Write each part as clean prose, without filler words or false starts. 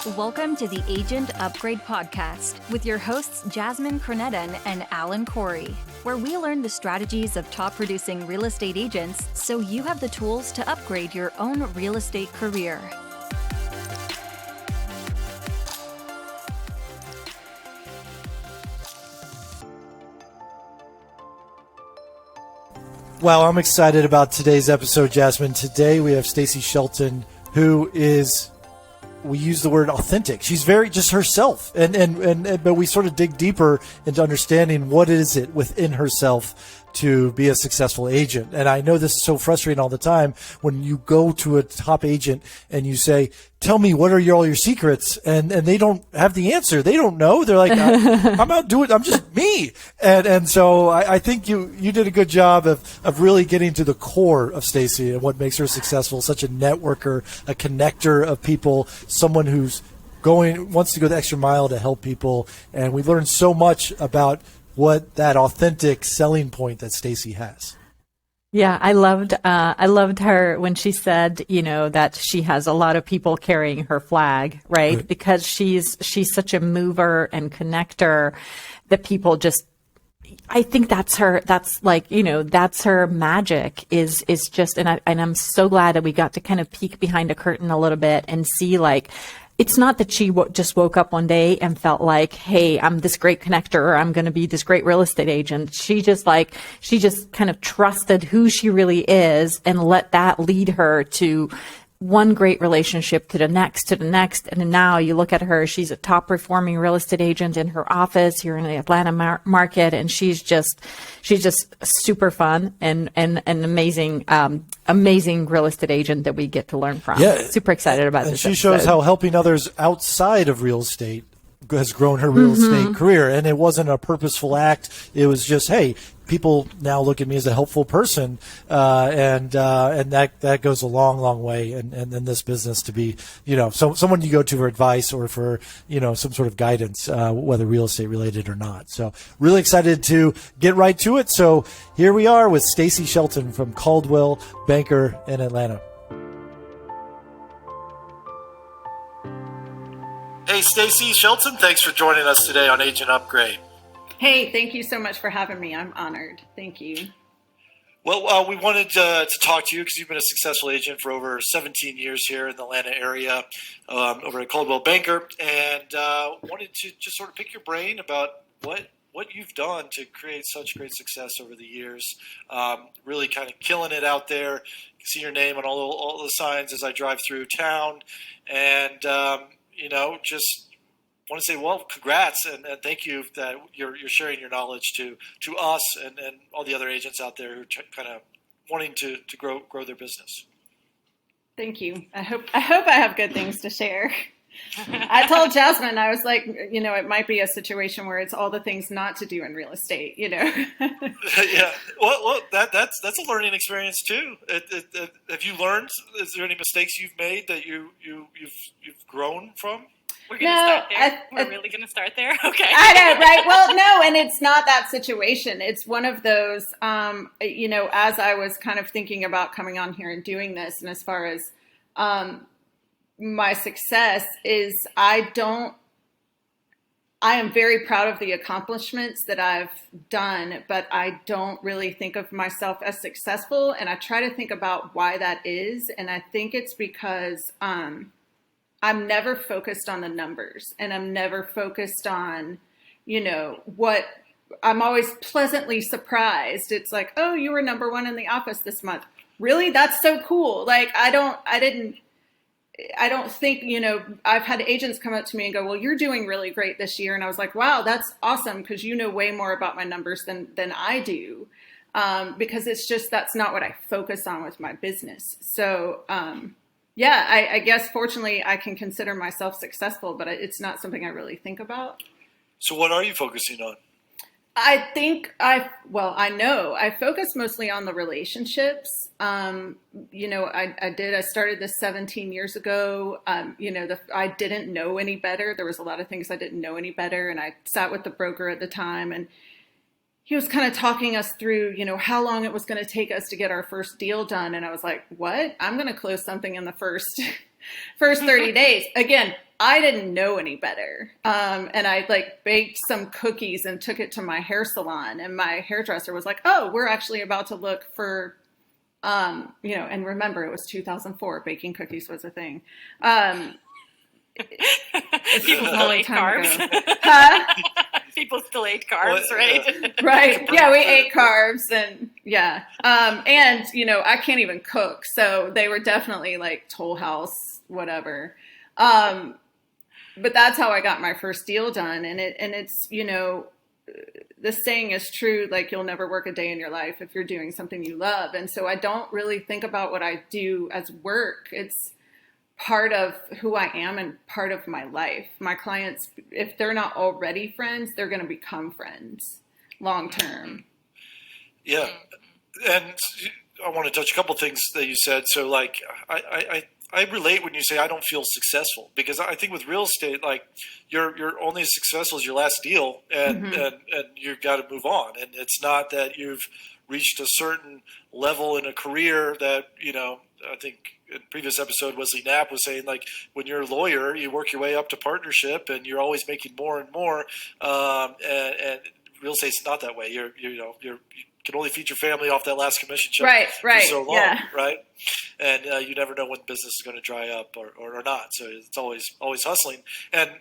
Welcome to the Agent Upgrade Podcast with your hosts Jasmine Krnjetin and Alan Corey, where we learn the strategies of top producing real estate agents so you have the tools to upgrade your own real estate career. Wow, I'm excited about today's episode, Jasmine. Today we have Stacy Shelton, who is, we use the word authentic. She's very just herself, but we sort of dig deeper into understanding what is it within herself to be a successful agent. And I know this is so frustrating all the time when you go to a top agent and you say, tell me, what are all your secrets? And they don't have the answer. They don't know. They're like, I'm out doing, I'm just me. And so I think you did a good job of really getting to the core of Stacy and what makes her successful, such a networker, a connector of people, someone who's wants to go the extra mile to help people. And we learned so much about what that authentic selling point that Stacy has. Yeah, I loved her when she said, that she has a lot of people carrying her flag, right? Because she's such a mover and connector that people just, I think that's her magic is just, and I'm so glad that we got to kind of peek behind a curtain a little bit and see it's not that she just woke up one day and felt like, hey, I'm this great connector, or I'm going to be this great real estate agent. She just kind of trusted who she really is and let that lead her to one great relationship to the next. And now you look at her, she's a top performing real estate agent in her office here in the Atlanta market. And she's just super fun and an amazing real estate agent that we get to learn from. Yeah. Super excited about this. And she shows how helping others outside of real estate has grown her real estate career. And it wasn't a purposeful act. It was just, hey, people now look at me as a helpful person, and that goes a long, long way in this business to be, someone you go to for advice or for, some sort of guidance, whether real estate related or not. So really excited to get right to it. So here we are with Stacy Shelton from Coldwell Banker in Atlanta. Hey, Stacy Shelton, thanks for joining us today on Agent Upgrade. Hey, thank you so much for having me. I'm honored. Thank you. Well, we wanted to talk to you because you've been a successful agent for over 17 years here in the Atlanta area, over at Coldwell Banker, and wanted to just sort of pick your brain about what you've done to create such great success over the years. Really kind of killing it out there. You can see your name on all the signs as I drive through town, and just want to say, well, congrats and thank you that you're sharing your knowledge to us and all the other agents out there who are kind of wanting to grow their business. Thank you. I hope I have good things to share. I told Jasmine, I was like, it might be a situation where it's all the things not to do in real estate, Yeah. Well, that's a learning experience too. Have you learned? Is there any mistakes you've made that you've grown from? We're going to start there. We're really going to start there? Okay. I know, right? Well, no, and it's not that situation. It's one of those, as I was kind of thinking about coming on here and doing this, and as far as my success is I am very proud of the accomplishments that I've done, but I don't really think of myself as successful. And I try to think about why that is. And I think it's because I'm never focused on the numbers, and I'm never focused on, what I'm always pleasantly surprised. It's like, oh, you were number one in the office this month. Really? That's so cool. Like, I don't think, I've had agents come up to me and go, well, you're doing really great this year. And I was like, wow, that's awesome. Cause you know way more about my numbers than I do. Because it's just, that's not what I focus on with my business. So, I guess fortunately I can consider myself successful, but it's not something I really think about. So what are you focusing on? I think I focus mostly on the relationships. I started this 17 years ago. I didn't know any better. There was a lot of things I didn't know any better. And I sat with the broker at the time, and he was kind of talking us through, how long it was going to take us to get our first deal done. And I was like, what? I'm going to close something in the first 30 days. Again, I didn't know any better. And I like baked some cookies and took it to my hair salon, and my hairdresser was like, "Oh, we're actually about to look for, and remember it was 2004, baking cookies was a thing. People still ate carbs. Huh? People still ate carbs, right? Right. Yeah, we ate carbs and I can't even cook. So they were definitely like Toll House, whatever. But that's how I got my first deal done. And it's, the saying is true, like you'll never work a day in your life if you're doing something you love. And so I don't really think about what I do as work. It's part of who I am and part of my life. My clients, if they're not already friends, they're going to become friends long term. Yeah. And I want to touch a couple things that you said. So like, I relate when you say I don't feel successful, because I think with real estate, like you're only as successful as your last deal, and you've got to move on. And it's not that you've reached a certain level in a career that, I think in previous episode, Wesley Knapp was saying, like, when you're a lawyer, you work your way up to partnership and you're always making more and more. And real estate's not that way. You can only feed your family off that last commission check for so long, right? And you never know when business is going to dry up or not. So it's always hustling. And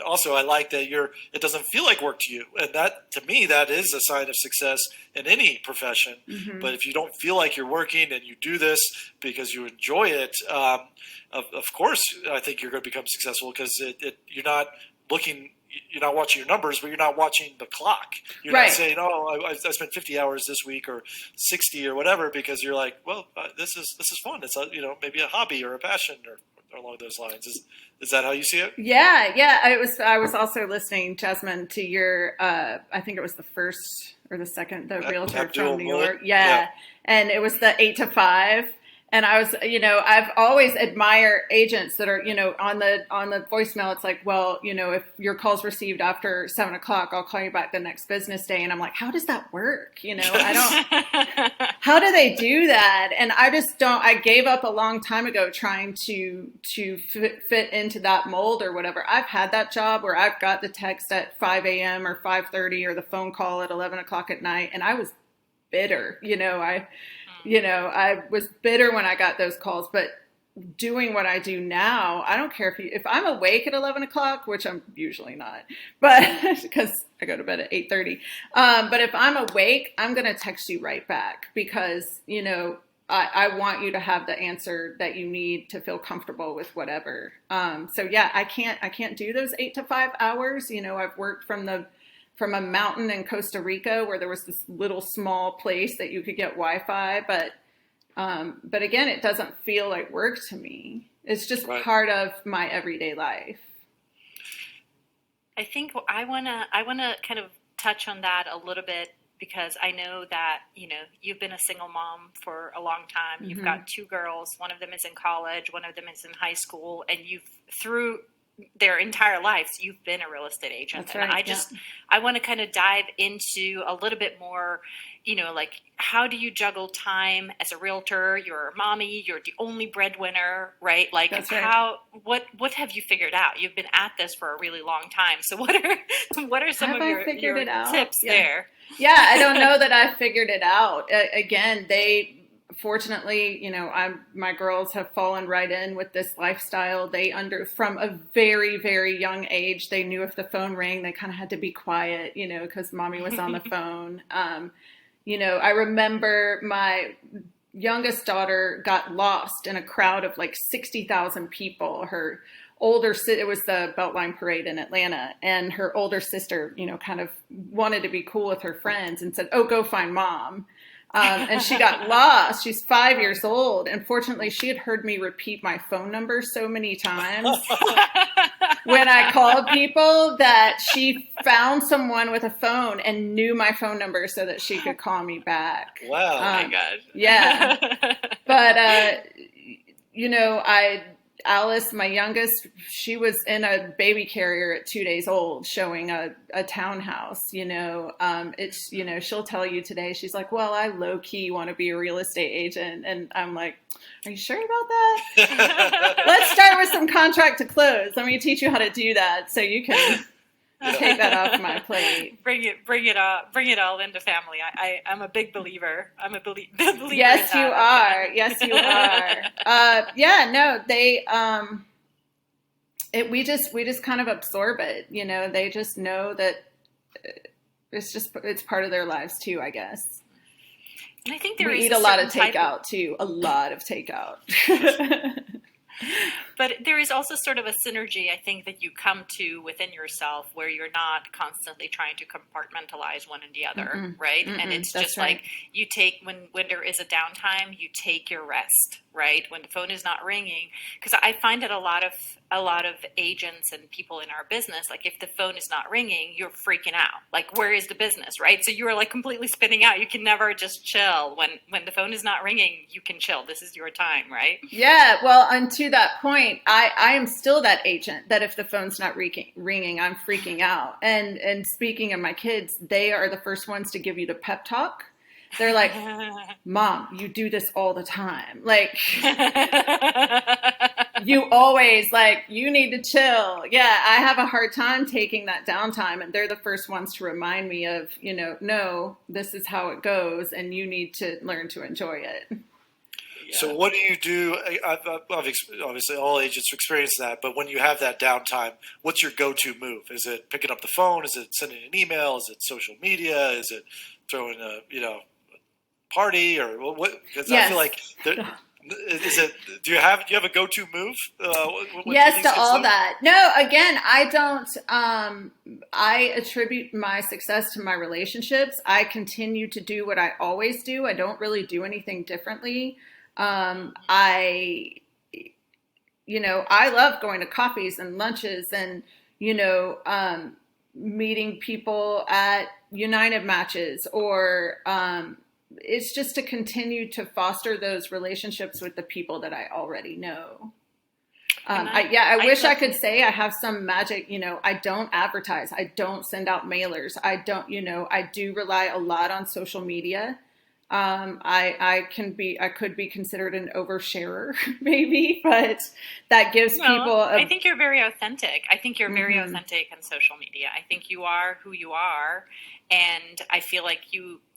also I like that it doesn't feel like work to you. And that, to me, that is a sign of success in any profession. Mm-hmm. But if you don't feel like you're working and you do this because you enjoy it, of course, I think you're going to become successful, because you're not watching your numbers, but you're not watching the clock. You're not saying, "Oh, I spent 50 hours this week or 60 or whatever," because you're like, "Well, this is fun. It's maybe a hobby or a passion or along those lines." Is that how you see it? Yeah. I was also listening, Jasmine, to your I think it was the first or the second, the Realtor from New York. Yeah, and it was the 8 to 5. And I was, I've always admired agents that are, on the voicemail, it's like, well, if your call's received after 7 o'clock, I'll call you back the next business day. And I'm like, how does that work? How do they do that? And I gave up a long time ago trying to fit into that mold or whatever. I've had that job where I've got the text at 5 a.m. or 5:30 or the phone call at 11 o'clock at night. And I was bitter, I was bitter when I got those calls, but doing what I do now, I don't care if I'm awake at 11 o'clock, which I'm usually not, but because I go to bed at 8:30. But if I'm awake, I'm going to text you right back, because, I want you to have the answer that you need to feel comfortable with whatever. I can't do those 8 to 5 hours. I've worked from a mountain in Costa Rica where there was this little small place that you could get Wi-Fi, but again, it doesn't feel like work to me. It's just part of my everyday life. I think I wanna kind of touch on that a little bit, because I know that you've been a single mom for a long time. Mm-hmm. You've got 2 girls. One of them is in college. One of them is in high school, and through their entire lives, you've been a real estate agent. That's and right, I want to kind of dive into a little bit more, like, how do you juggle time as a realtor? You're a mommy, you're the only breadwinner, right? Like, that's right. What have you figured out? You've been at this for a really long time. So what are some of your tips there? Yeah, I don't know that I figured it out. Again, fortunately, my girls have fallen right in with this lifestyle. From a very, very young age, they knew if the phone rang, they kind of had to be quiet, because mommy was on the phone. I remember my youngest daughter got lost in a crowd of like 60,000 people. Her it was the Beltline Parade in Atlanta, and her older sister, kind of wanted to be cool with her friends and said, "Oh, go find mom." And she got lost. She's 5 years old. And fortunately, she had heard me repeat my phone number so many times when I called people that she found someone with a phone and knew my phone number so that she could call me back. Wow. Oh my gosh. Yeah. But, Alice, my youngest, she was in a baby carrier at 2 days old showing a townhouse, it's, she'll tell you today, she's like, well, I low key want to be a real estate agent. And I'm like, are you sure about that? Let's start with some contract to close. Let me teach you how to do that so you can take that off my plate. Bring it all into family. I'm a big believer. I'm a believer. Yes, you are. Yes, you are. We just kind of absorb it. They just know that it's part of their lives too, I guess. And I think we eat a lot of takeout too. A lot of takeout. But there is also sort of a synergy, I think, that you come to within yourself where you're not constantly trying to compartmentalize one and the other, right? And it's just right. Like you take, when there is a downtime, you take your rest, right? When the phone is not ringing. Because I find that a lot of agents and people in our business, like if the phone is not ringing, you're freaking out. Like, where is the business, right? So you're like completely spinning out. You can never just chill. When the phone is not ringing, you can chill. This is your time, right? Yeah. Well, and to that point, I am still that agent that if the phone's not ringing, I'm freaking out. And speaking of my kids, they are the first ones to give you the pep talk. They're like, Mom, you do this all the time. Like, you always you need to chill. Yeah, I have a hard time taking that downtime. And they're the first ones to remind me of, no, this is how it goes. And you need to learn to enjoy it. So what do you do? Obviously, all agents experience that. But when you have that downtime, what's your go-to move? Is it picking up the phone? Is it sending an email? Is it social media? Is it throwing a party or what? Because yes. I feel like is it? Do you have a go-to move? Yes, to all that. No, again, I don't. I attribute my success to my relationships. I continue to do what I always do. I don't really do anything differently. I love going to coffees and lunches and, meeting people at United matches or, it's just to continue to foster those relationships with the people that I already know. I wish I could say I have some magic, I don't advertise. I don't send out mailers. I don't, I do rely a lot on social media. I could be considered an oversharer maybe, but that gives people. I think you're very authentic. I think you're very authentic on social media. I think you are who you are. And I feel like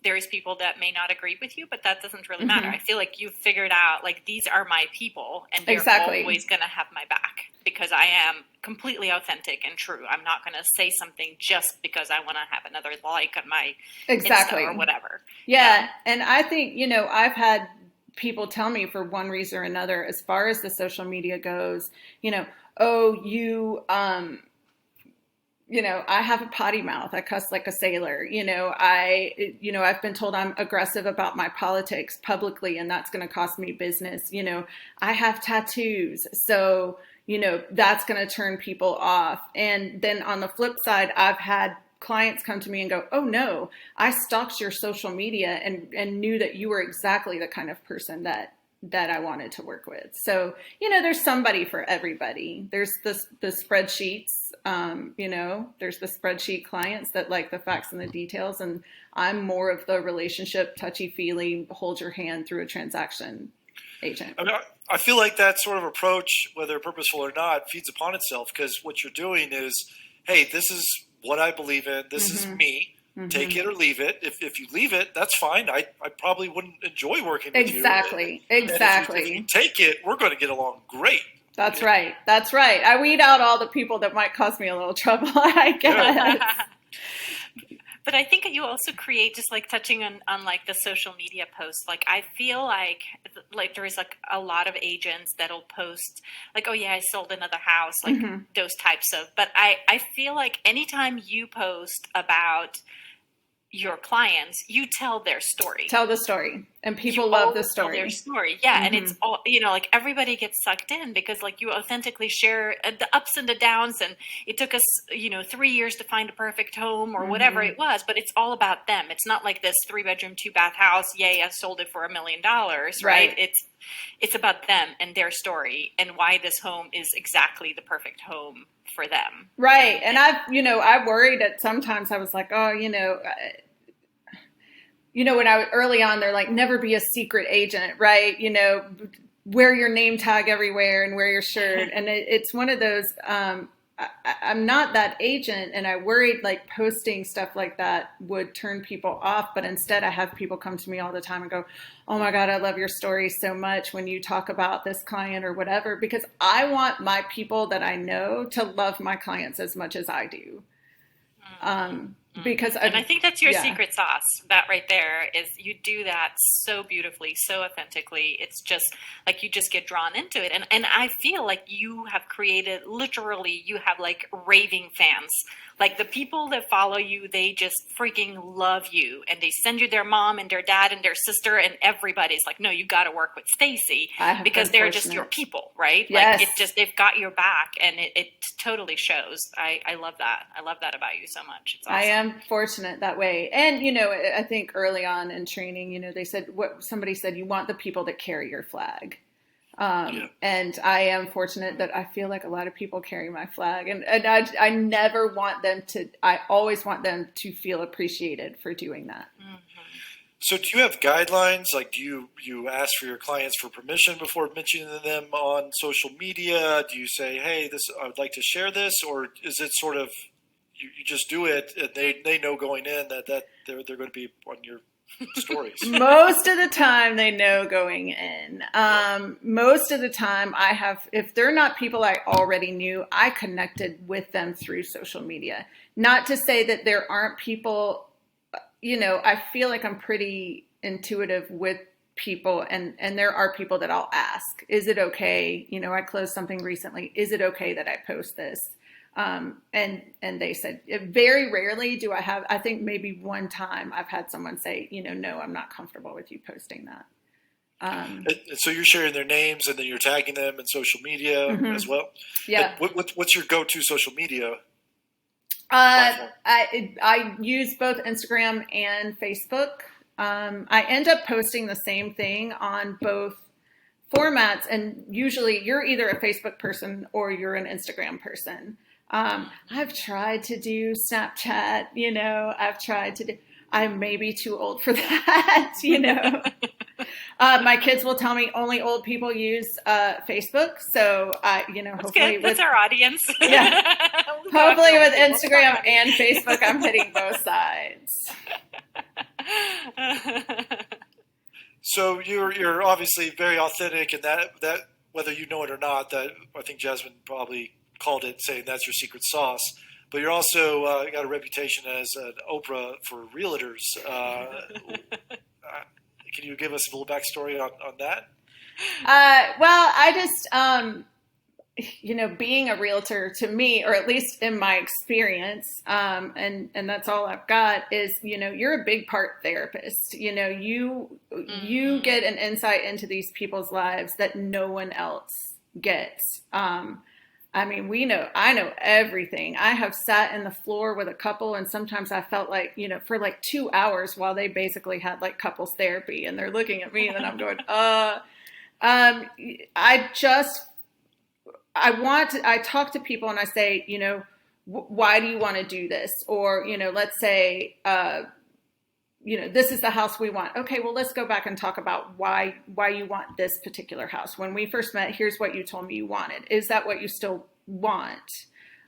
there's people that may not agree with you, but that doesn't really matter. I feel like you've figured out these are my people and they're always going to have my back because I am completely authentic and true. I'm not going to say something just because I want to have another like on my Insta or whatever. Yeah. And I think, I've had people tell me for one reason or another, as far as the social media goes, I have a potty mouth. I cuss like a sailor. I've been told I'm aggressive about my politics publicly, and that's going to cost me business. I have tattoos. So, that's going to turn people off. And then on the flip side, I've had clients come to me and go, oh no, I stalked your social media and knew that you were exactly the kind of person that I wanted to work with. So, there's somebody for everybody. There's the spreadsheets, there's the spreadsheet clients that like the facts and the details. And I'm more of the relationship, touchy-feely, hold your hand through a transaction agent. I feel like that sort of approach, whether purposeful or not, feeds upon itself because what you're doing is, hey, this is what I believe in. This is me. Take it or leave it. If you leave it, that's fine. I probably wouldn't enjoy working with you. Exactly. If you take it, we're going to get along great. That's right. That's right. I weed out all the people that might cause me a little trouble, I guess. But I think you also create, just touching on the social media posts, I feel like there is a lot of agents that'll post oh yeah, I sold another house, those types of, but I feel like anytime you post about your clients, you tell their story. Tell the story. And people love the story. Tell their story. Yeah. And it's all, everybody gets sucked in because you authentically share the ups and the downs. And it took us, 3 years to find a perfect home or whatever it was, but it's all about them. It's not like this 3-bedroom, 2-bath house. Yay, I sold it for $1 million. Right. It's about them and their story and why this home is exactly the perfect home for them. Right. And I worried that sometimes I was like, oh, when I was early on, they're like, never be a secret agent, right? Wear your name tag everywhere and wear your shirt. And it's one of those, I'm not that agent, and I worried like posting stuff like that would turn people off. But instead, I have people come to me all the time and go, oh my God, I love your story so much when you talk about this client or whatever, because I want my people that I know to love my clients as much as I do. Because I think that's your secret sauce. That right there is, you do that so beautifully, so authentically. It's just like you just get drawn into it. And I feel like you have created, literally, you have like raving fans. Like the people that follow you, they just freaking love you, and they send you their mom and their dad and their sister, and everybody's like, no, you got to work with Stacy because they're just your people, right? Yes. Like they've got your back, and it totally shows. I love that. I love that about you so much. It's awesome. I am fortunate that way. And, I think early on in training, somebody said, you want the people that carry your flag. And I am fortunate that I feel like a lot of people carry my flag, and I never want them to, I always want them to feel appreciated for doing that. Mm-hmm. So do you have guidelines? Like, do you ask for your clients for permission before mentioning them on social media? Do you say, hey, I would like to share this? Or is it sort of, you just do it and they know going in that they're going to be on your stories? Most of the time they know going in. Most of the time if they're not people I already knew, I connected with them through social media. Not to say that there aren't people, I feel like I'm pretty intuitive with people, and there are people that I'll ask, is it okay? I closed something recently. Is it okay that I post this? And they said, very rarely do I think maybe one time I've had someone say, no, I'm not comfortable with you posting that. So you're sharing their names and then you're tagging them in social media as well? Yeah. What's your go-to social media? I use both Instagram and Facebook. I end up posting the same thing on both formats. And usually you're either a Facebook person or you're an Instagram person. I've tried to do Snapchat, I may be too old for that, my kids will tell me only old people use, Facebook. So, hopefully that's our audience. Yeah. Hopefully with Instagram and Facebook, I'm hitting both sides. So you're obviously very authentic, and that whether you know it or not, that I think Jasmine probably called it, saying that's your secret sauce. But you're also got a reputation as an Oprah for realtors. Can you give us a little backstory on that? Well, I just, being a realtor to me, or at least in my experience, and that's all I've got is, you're a big part therapist. You get an insight into these people's lives that no one else gets. I know everything. I have sat in the floor with a couple, and sometimes I felt like, for like 2 hours while they basically had like couples therapy, and they're looking at me, and then I'm going, I talk to people and I say, why do you want to do this? Or, let's say, this is the house we want. Okay, well, let's go back and talk about why you want this particular house. When we first met, here's what you told me you wanted. Is that what you still want?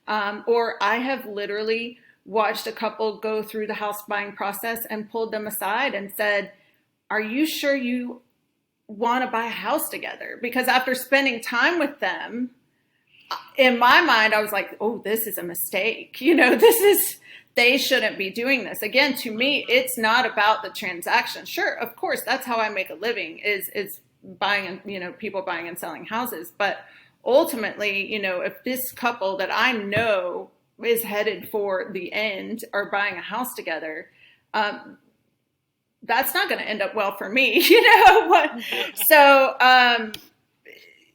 Or I have literally watched a couple go through the house buying process and pulled them aside and said, are you sure you want to buy a house together? Because after spending time with them, in my mind, I was like, oh, this is a mistake. They shouldn't be doing this. Again, to me, it's not about the transaction. Sure, of course, that's how I make a living is buying and, people buying and selling houses. But ultimately, if this couple that I know is headed for the end are buying a house together, that's not going to end up well for me, So,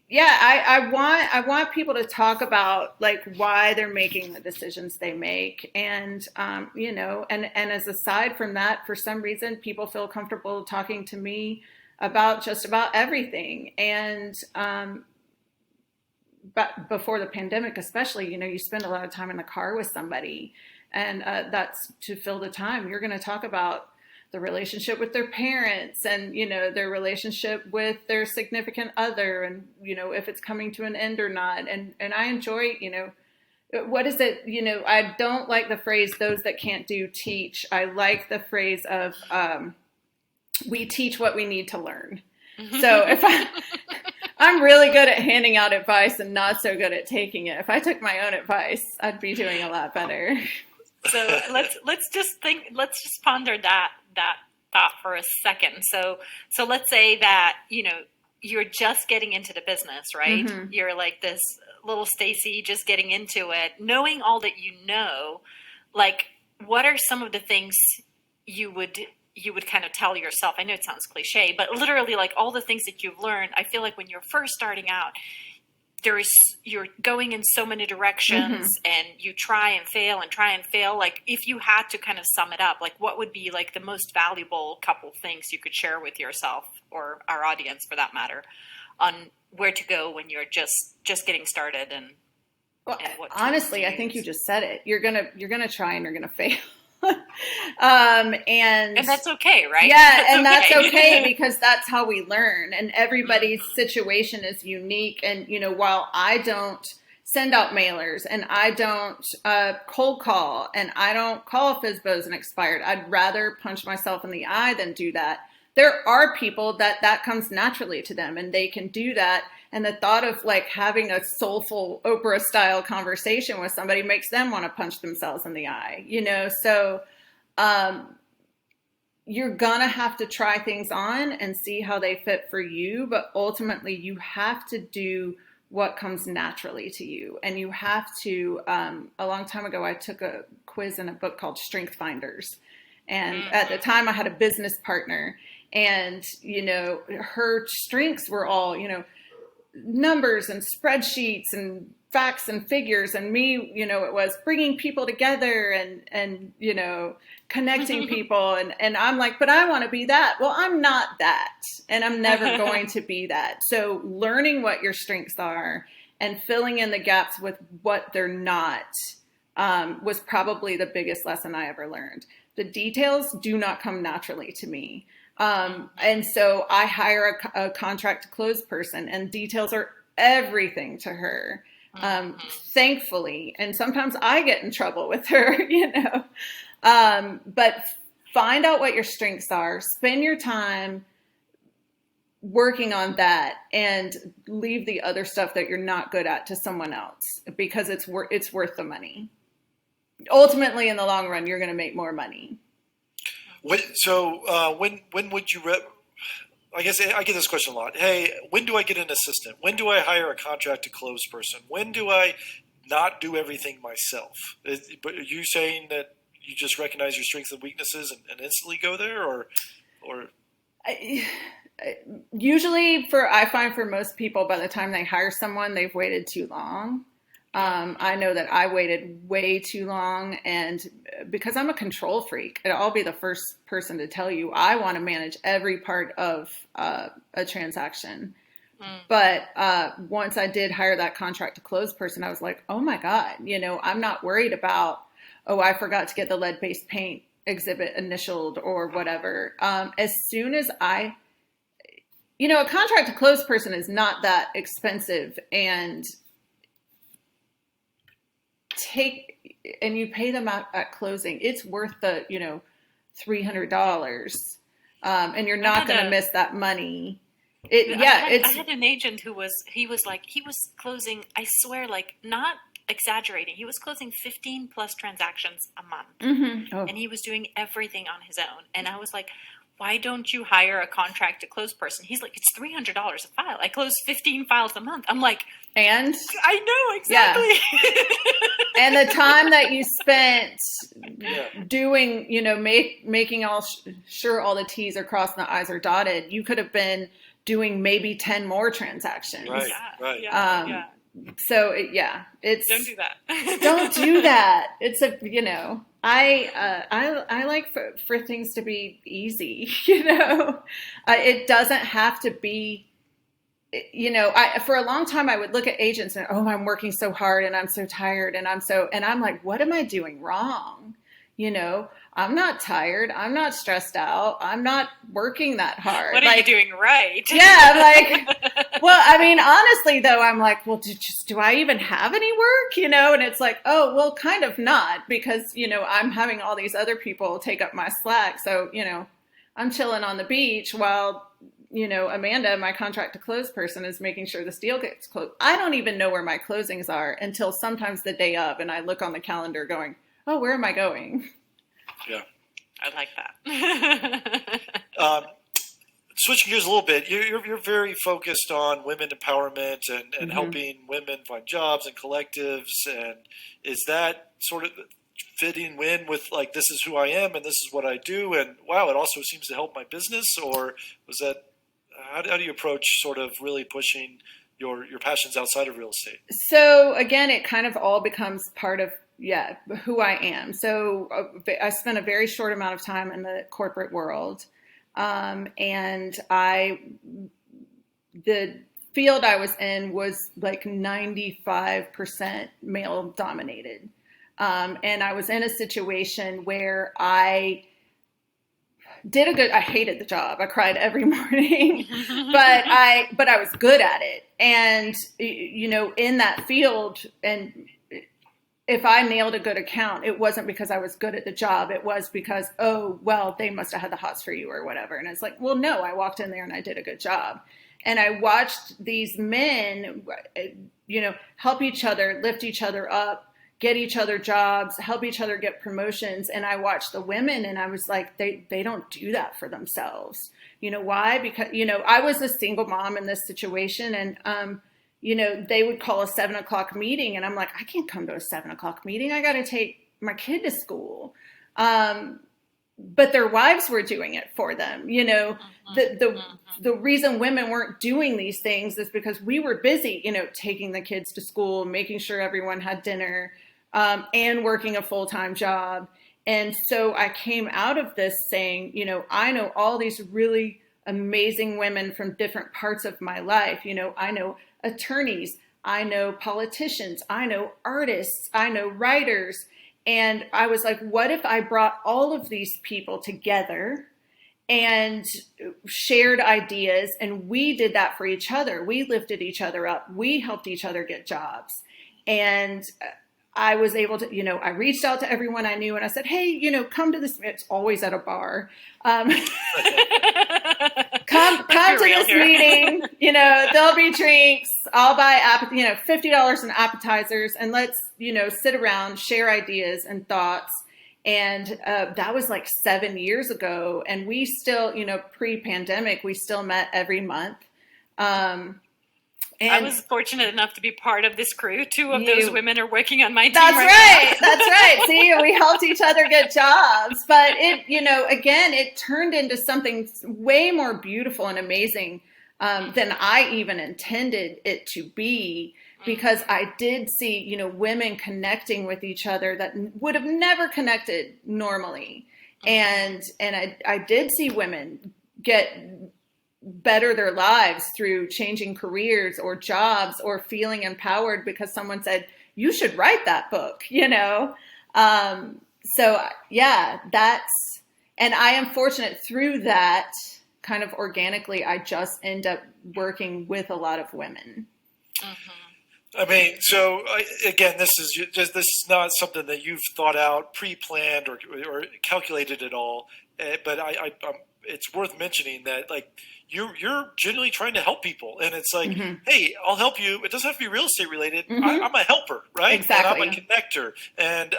I want people to talk about like why they're making the decisions they make. And, and as aside from that, for some reason, people feel comfortable talking to me about just about everything. And but before the pandemic, especially, you spend a lot of time in the car with somebody, and that's to fill the time. You're going to talk about the relationship with their parents, and their relationship with their significant other, and if it's coming to an end or not. And I enjoy, what is it? I don't like the phrase "those that can't do teach." I like the phrase of we teach what we need to learn. So if I'm really good at handing out advice and not so good at taking it. If I took my own advice, I'd be doing a lot better. So let's just ponder that thought for a second. So let's say that, you're just getting into the business, right? Mm-hmm. You're like this little Stacy just getting into it, knowing all that like what are some of the things you would kind of tell yourself? I know it sounds cliche, but literally like all the things that you've learned. I feel like when you're first starting out, you're going in so many directions, and you try and fail. Like if you had to kind of sum it up, like what would be like the most valuable couple things you could share with yourself or our audience for that matter on where to go when you're just getting started and what honestly, I think you just said it. You're gonna try and you're gonna fail. And that's okay, right? Yeah, that's okay because that's how we learn, and everybody's situation is unique. And while I don't send out mailers, and I don't cold call, and I don't call FSBOs and expired, I'd rather punch myself in the eye than do that. There are people that comes naturally to them, and they can do that. And the thought of like having a soulful Oprah style conversation with somebody makes them want to punch themselves in the eye, So you're going to have to try things on and see how they fit for you. But ultimately, you have to do what comes naturally to you. And you have to, a long time ago, I took a quiz in a book called Strength Finders. And at the time, I had a business partner. And, her strengths were all, numbers and spreadsheets and facts and figures. And me, it was bringing people together and connecting people. And I'm like, but I want to be that. Well, I'm not that. And I'm never going to be that. So learning what your strengths are and filling in the gaps with what they're not was probably the biggest lesson I ever learned. The details do not come naturally to me. And so I hire a contract to close person, and details are everything to her. Thankfully. And sometimes I get in trouble with her, but find out what your strengths are, spend your time working on that, and leave the other stuff that you're not good at to someone else, because it's worth the money. Ultimately, in the long run, you're going to make more money. So when would you I guess I get this question a lot. Hey, when do I get an assistant? When do I hire a contract to close person? When do I not do everything myself? But are you saying that you just recognize your strengths and weaknesses and instantly go there, or? Usually I find for most people, by the time they hire someone, they've waited too long. I know that I waited way too long, and because I'm a control freak, I'll be the first person to tell you I want to manage every part of a transaction. But once I did hire that contract to close person, I was like, oh my God, I'm not worried about, I forgot to get the lead-based paint exhibit initialed or whatever. As soon as a contract to close person is not that expensive, and you pay them out at closing, it's worth the, $300. And you're not going to miss that money. I had an agent who was closing, I swear, like not exaggerating. He was closing 15 plus transactions a month, and he was doing everything on his own. And I was like, why don't you hire a contract to close person? He's like, it's $300 a file. I close 15 files a month. I'm like, and I know exactly. Yeah. And the time that you spent doing, making sure all the T's are crossed and the I's are dotted, you could have been doing maybe 10 more transactions. Right. So it's don't do that. Don't do that. It's I like for things to be easy, you know. It doesn't have to be, you know. For a long time I would look at agents and, oh, I'm working so hard and I'm so tired and I'm like, what am I doing wrong? You know, I'm not tired. I'm not stressed out. I'm not working that hard. What are you doing right? Yeah, like, well, I mean, honestly, though, I'm like, well, do I even have any work? You know, and it's like, oh, well, kind of not, because, you know, I'm having all these other people take up my slack. So, you know, I'm chilling on the beach while, you know, Amanda, my contract to close person, is making sure this deal gets closed. I don't even know where my closings are until sometimes the day of, and I look on the calendar going, oh, where am I going? Yeah. I like that. Switching gears a little bit, you're very focused on women empowerment and helping women find jobs and collectives. And is that sort of fitting in with, like, this is who I am and this is what I do, and wow, it also seems to help my business? Or was that, how do you approach sort of really pushing your passions outside of real estate? So again, it kind of all becomes part of, who I am. So I spent a very short amount of time in the corporate world. And the field I was in was like 95% male dominated. And I was in a situation where I hated the job. I cried every morning, but I was good at it. And, you know, in that field, and if I nailed a good account, it wasn't because I was good at the job. It was because, oh, well, they must have had the hots for you or whatever. And it's like, well, no, I walked in there and I did a good job. And I watched these men, you know, help each other, lift each other up, get each other jobs, help each other get promotions. And I watched the women and I was like, they don't do that for themselves. You know why? Because, you know, I was a single mom in this situation, and, you know, they would call a 7:00 meeting and I'm like, I can't come to a 7:00 meeting. I got to take my kid to school. But their wives were doing it for them. You know, the reason women weren't doing these things is because we were busy, you know, taking the kids to school, making sure everyone had dinner, and working a full-time job. And so I came out of this saying, you know, I know all these really amazing women from different parts of my life. You know, I know attorneys, I know politicians, I know artists, I know writers. And I was like, what if I brought all of these people together and shared ideas, and we did that for each other? We lifted each other up. We helped each other get jobs. And I was able to, you know, I reached out to everyone I knew and I said, hey, you know, come to this. It's always at a bar. Come to this meeting. You know, there'll be drinks. I'll buy, $50 in appetizers, and let's, you know, sit around, share ideas and thoughts. And that was like 7 years ago. And we still, you know, pre-pandemic, we still met every month. And I was fortunate enough to be part of this crew. Two of those women are working on my team. That's right. That's right. See, we helped each other get jobs. But it, you know, again, it turned into something way more beautiful and amazing than I even intended it to be, because I did see, you know, women connecting with each other that would have never connected normally. And I did see women better their lives through changing careers or jobs or feeling empowered because someone said, you should write that book, you know? So yeah, and I am fortunate through that kind of organically, I just end up working with a lot of women. I mean, so again, this is not something that you've thought out, pre-planned or calculated at all. But it's worth mentioning that, like, you're genuinely trying to help people, and it's like, hey, I'll help you. It doesn't have to be real estate related. I'm a helper, right? Exactly. And I'm a connector. And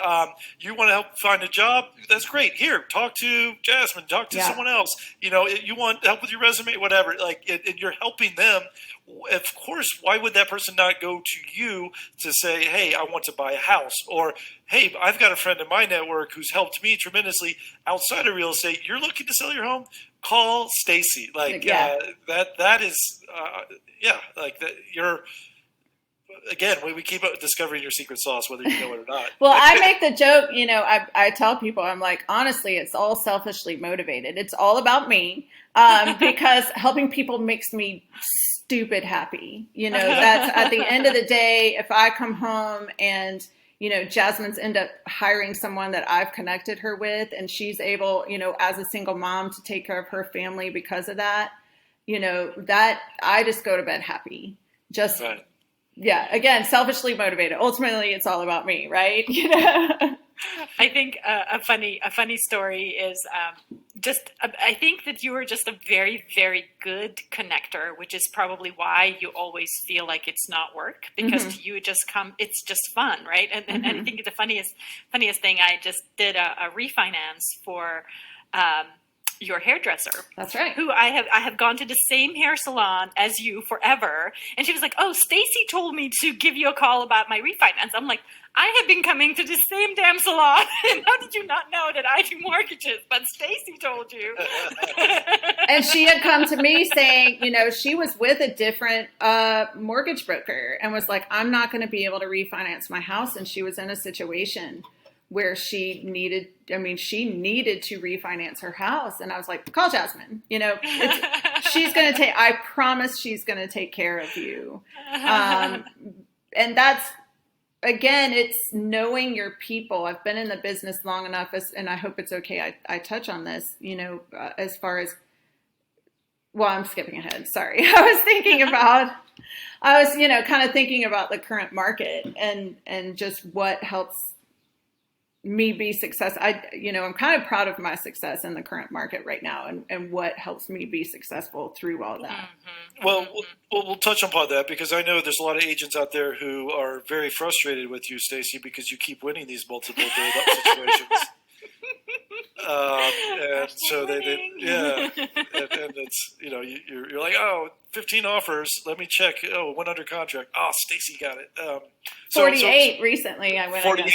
you want to help find a job? That's great. Here, talk to Jasmine. Talk to someone else. You know, you want help with your resume, whatever. Like, and you're helping them. Of course, why would that person not go to you to say, hey, I want to buy a house? Or, hey, I've got a friend in my network who's helped me tremendously outside of real estate. You're looking to sell your home? Call Stacy. Like, that is, like that. again, we keep discovering your secret sauce, whether you know it or not. Well, I make the joke, I tell people, I'm like, honestly, it's all selfishly motivated. It's all about me, because helping people makes me stupid happy. That's at the end of the day, if I come home and, Jasmine's end up hiring someone that I've connected her with, and she's able, as a single mom to take care of her family because of that, that I just go to bed happy. Just, right. Yeah, again, selfishly motivated. Ultimately, it's all about me, right? I think a funny story is I think that you are just a very, very good connector, which is probably why you always feel like it's not work, because to you it's just fun, right? And I think the funniest thing, I just did a refinance for your hairdresser. That's right. Who I have gone to the same hair salon as you forever. And she was like, "Oh, Stacy told me to give you a call about my refinance." I'm like, I have been coming to the same damn salon. And how did you not know that I do mortgages? But Stacy told you. And she had come to me saying, she was with a different mortgage broker and was like, I'm not going to be able to refinance my house. And she was in a situation where she needed to refinance her house. And I was like, call Jasmine, she's going to I promise she's going to take care of you. And that's, again, it's knowing your people. I've been in the business long enough, and I hope it's okay I touch on this, as far as, well, I'm skipping ahead. Sorry. I was thinking about the current market and just what helps me be successful. I'm kind of proud of my success in the current market right now, and what helps me be successful through all that. Well, we'll touch upon that, because I know there's a lot of agents out there who are very frustrated with you, Stacy, because you keep winning these multiple build up situations. And so and it's, you're like, oh, 15 offers. Let me check. Oh, one under contract. Oh, Stacy got it. 48 recently. I went 48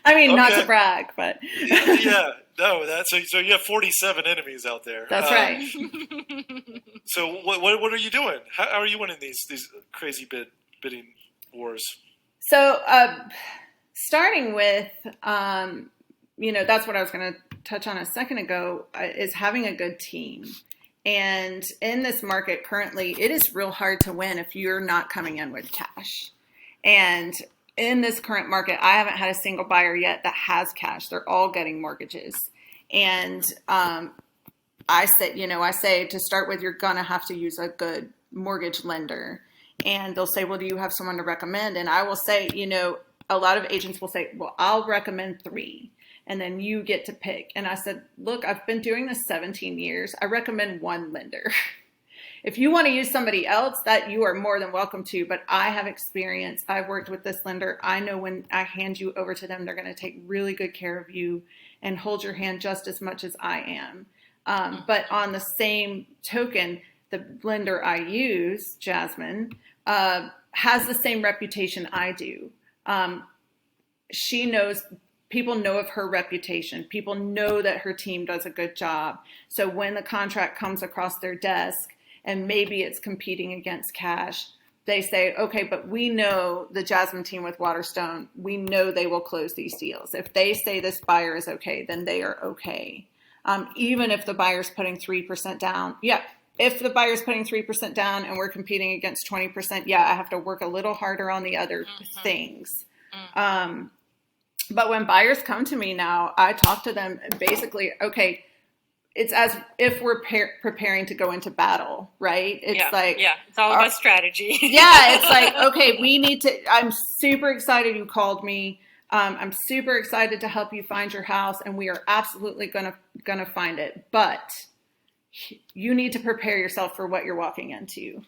I mean, okay. Not to brag, but yeah. No, so you have 47 enemies out there. That's right. So what are you doing? How are you winning these crazy bidding wars? So starting with, that's what I was going to touch on a second ago, is having a good team. And in this market currently, it is real hard to win if you're not coming in with cash. And in this current market, I haven't had a single buyer yet that has cash. They're all getting mortgages. And I say to start with, you're going to have to use a good mortgage lender. And they'll say, well, do you have someone to recommend? And I will say, a lot of agents will say, well, I'll recommend 3. And then you get to pick. And I said, look, I've been doing this 17 years. I recommend 1 lender. If you want to use somebody else, that you are more than welcome to. But I have experience. I've worked with this lender. I know when I hand you over to them, they're going to take really good care of you and hold your hand just as much as I am. But on the same token, the lender I use, Jasmine, has the same reputation I do. She knows. People know of her reputation. People know that her team does a good job. So when the contract comes across their desk and maybe it's competing against cash, they say, okay, but we know the Jasmine team with Waterstone, we know they will close these deals. If they say this buyer is okay, then they are okay. Even if the buyer's putting 3% down. Yeah. If the buyer's putting 3% down and we're competing against 20%, yeah, I have to work a little harder on the other things. But when buyers come to me now, I talk to them basically, okay, it's as if we're preparing to go into battle, right? It's it's all about strategy. Yeah, it's like, okay, I'm super excited you called me. I'm super excited to help you find your house, and we are absolutely gonna find it. But you need to prepare yourself for what you're walking into.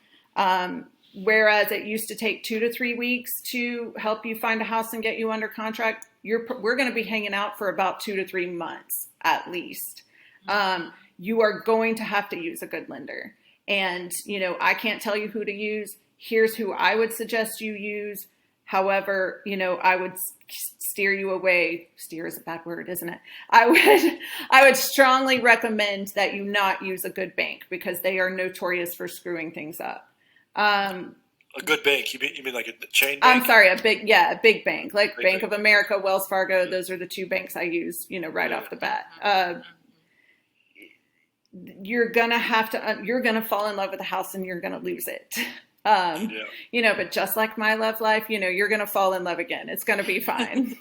Whereas it used to take 2 to 3 weeks to help you find a house and get you under contract, we're going to be hanging out for about 2 to 3 months at least. You are going to have to use a good lender. And, I can't tell you who to use. Here's who I would suggest you use. However, I would steer you away. Steer is a bad word, isn't it? I would strongly recommend that you not use a good bank, because they are notorious for screwing things up. A good bank? You mean like a chain bank? I'm sorry, a big bank, like Big Bank bank. of America, Wells Fargo. Those are the two banks I use, right off the bat. You're gonna you're gonna fall in love with a house and you're gonna lose it. But just like my love life, you're gonna fall in love again. It's gonna be fine.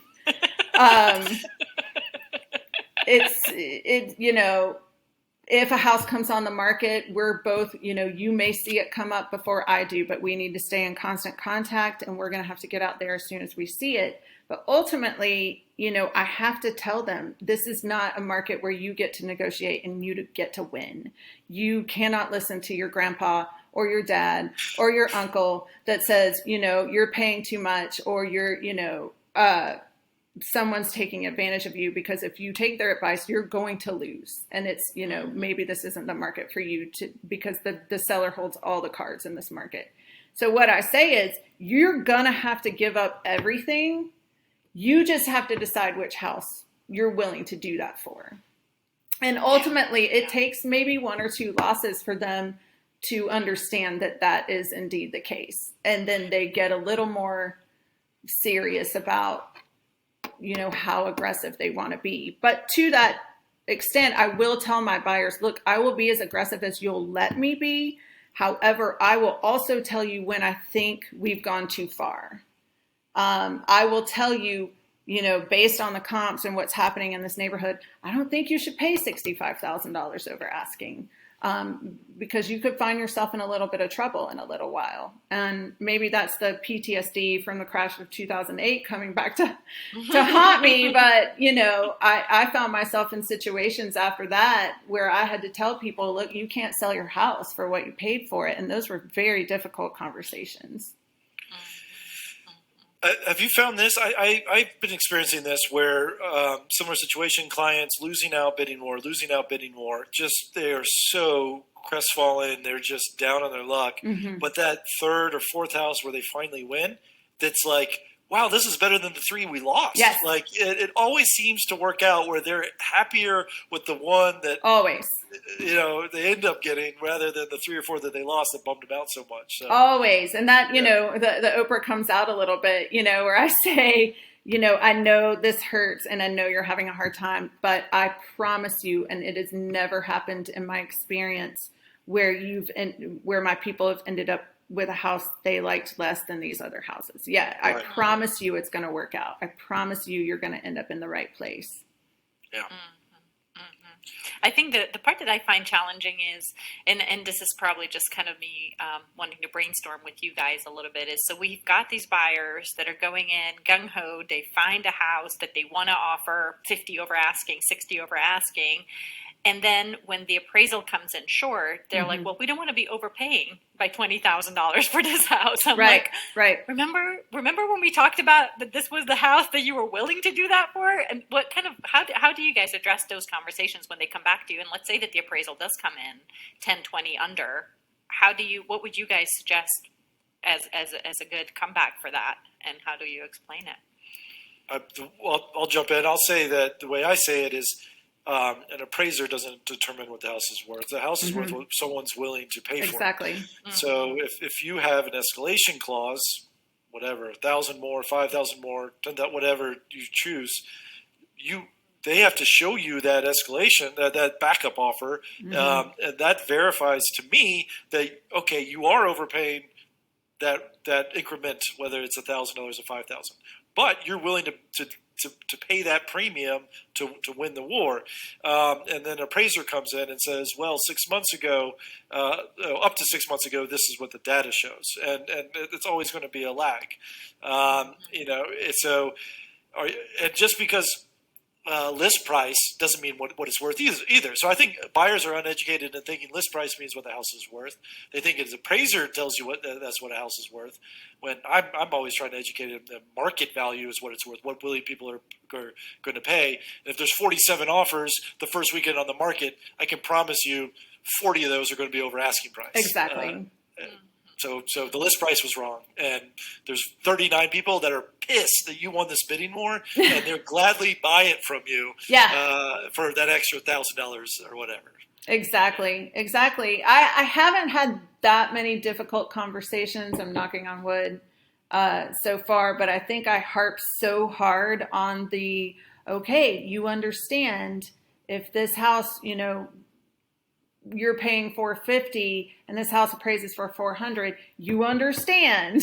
If a house comes on the market, we're both, you may see it come up before I do, but we need to stay in constant contact, and we're going to have to get out there as soon as we see it. But ultimately, I have to tell them, this is not a market where you get to negotiate and you get to win. You cannot listen to your grandpa or your dad or your uncle that says, you're paying too much, or you're, someone's taking advantage of you, because if you take their advice, you're going to lose. And it's, maybe this isn't the market for you because the seller holds all the cards in this market. So what I say is, you're going to have to give up everything. You just have to decide which house you're willing to do that for. And ultimately, it takes maybe one or two losses for them to understand that that is indeed the case. And then they get a little more serious about how aggressive they want to be. But to that extent, I will tell my buyers, look, I will be as aggressive as you'll let me be. However, I will also tell you when I think we've gone too far. I will tell you, based on the comps and what's happening in this neighborhood, I don't think you should pay $65,000 over asking. Because you could find yourself in a little bit of trouble in a little while. And maybe that's the PTSD from the crash of 2008 coming back to haunt me. But, I found myself in situations after that where I had to tell people, look, you can't sell your house for what you paid for it. And those were very difficult conversations. Have you found this? I've been experiencing this where similar situation, clients losing out, bidding more. Just they are so crestfallen. They're just down on their luck. Mm-hmm. But that third or fourth house where they finally win, that's like, wow, this is better than the three we lost. Yes. Like it always seems to work out where they're happier with the one that always, they end up getting rather than the three or four that they lost that bummed them out so much. So. Always. And that, the Oprah comes out a little bit, where I say, I know this hurts and I know you're having a hard time, but I promise you, and it has never happened in my experience where my people have ended up with a house they liked less than these other houses. Yeah, I promise you it's going to work out. I promise you you're going to end up in the right place. Yeah. Mm-hmm. Mm-hmm. I think the part that I find challenging is, and this is probably just kind of me wanting to brainstorm with you guys a little bit, is so we've got these buyers that are going in gung-ho. They find a house that they want to offer 50 over asking, 60 over asking. And then when the appraisal comes in short, they're like, well, we don't want to be overpaying by $20,000 for this house. I'm like, remember when we talked about that this was the house that you were willing to do that for? And what kind of, how do you guys address those conversations when they come back to you? And let's say that the appraisal does come in 10, 20 under. What would you guys suggest as a good comeback for that? And how do you explain it? I'll jump in. I'll say that the way I say it is, an appraiser doesn't determine what the house is worth. The house is worth what someone's willing to pay for. Exactly. Mm-hmm. So if you have an escalation clause, whatever, 1,000 more, 5,000 more, 10,000, whatever you choose, they have to show you that escalation, that backup offer, and that verifies to me that okay, you are overpaying that increment, whether it's $1,000 or $5,000, but you're willing to pay that premium to win the war. And then an appraiser comes in and says, well, 6 months ago, up to 6 months ago, this is what the data shows. And it's always going to be a lag. And just because list price doesn't mean what it's worth either. So I think buyers are uneducated in thinking list price means what the house is worth. They think an appraiser tells you that's what a house is worth. When I'm always trying to educate them, the market value is what it's worth. What really people are going to pay. And if there's 47 offers the first weekend on the market, I can promise you 40 of those are going to be over asking price. Exactly. So the list price was wrong, and there's 39 people that are pissed that you won this bidding war, and they'll gladly buy it from you for that extra $1,000 or whatever. Exactly. I haven't had that many difficult conversations. I'm knocking on wood so far, but I think I harp so hard on okay, you understand if this house, you're paying 450 and this house appraises for 400, you understand,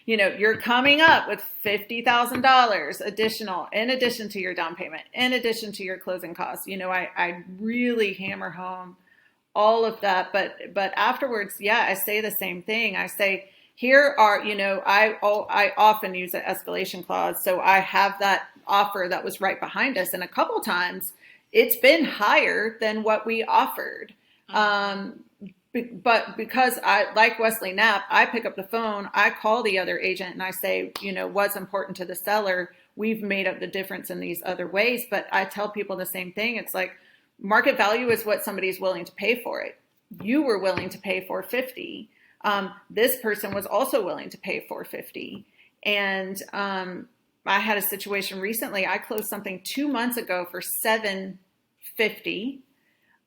you're coming up with $50,000 additional in addition to your down payment, in addition to your closing costs. I really hammer home all of that, but afterwards, I say the same thing. I say, here are, I often use an escalation clause. So I have that offer that was right behind us. And a couple times it's been higher than what we offered. But because like Wesley Knapp, I pick up the phone, I call the other agent and I say, what's important to the seller. We've made up the difference in these other ways. But I tell people the same thing. It's like market value is what somebody's willing to pay for it. You were willing to pay $450. This person was also willing to pay $450. And I had a situation recently. I closed something 2 months ago for $750.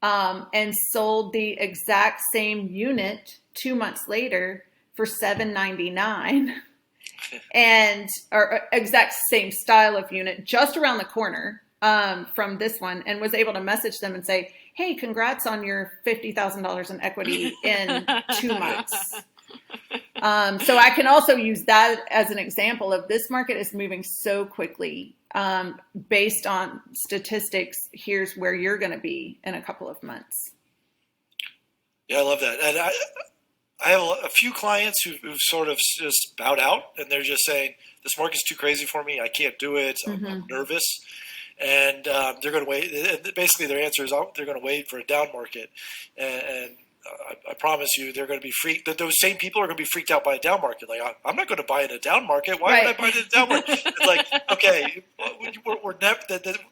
And sold the exact same unit 2 months later for $799, or exact same style of unit just around the corner from this one, and was able to message them and say, hey, congrats on your $50,000 in equity in 2 months. So I can also use that as an example of this market is moving so quickly. Based on statistics, here's where you're going to be in a couple of months. Yeah, I love that. And I have a few clients who've sort of just bowed out, and they're just saying, this market's too crazy for me. I can't do it. I'm nervous. And they're going to wait. And basically, their answer is they're going to wait for a down market. And I promise you, they're going to be freaked. Those same people are going to be freaked out by a down market. Like, I'm not going to buy in a down market. Why would I buy in a down market? It's like, okay, we're never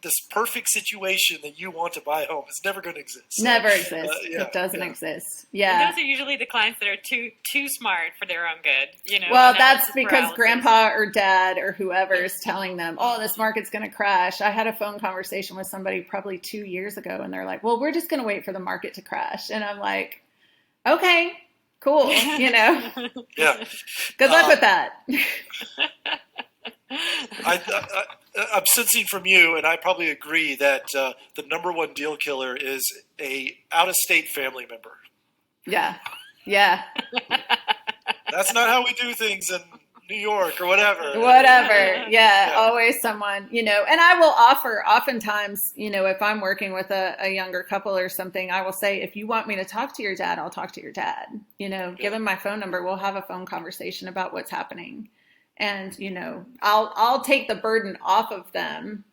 this perfect situation that you want to buy a home. It's never going to exist. Never exists. It doesn't exist. Yeah. And those are usually the clients that are too smart for their own good. Well, that's because grandpa or dad or whoever is telling them, oh, this market's going to crash. I had a phone conversation with somebody probably 2 years ago, and they're like, well, we're just going to wait for the market to crash. And I'm like, okay, cool. Yeah. Good luck with that. I'm sensing from you, and I probably agree, that the number one deal killer is a out-of-state family member. Yeah. That's not how we do things in New York or whatever. Yeah. Always someone, and I will offer oftentimes, if I'm working with a younger couple or something, I will say, if you want me to talk to your dad, I'll talk to your dad, give him my phone number. We'll have a phone conversation about what's happening. And, I'll take the burden off of them,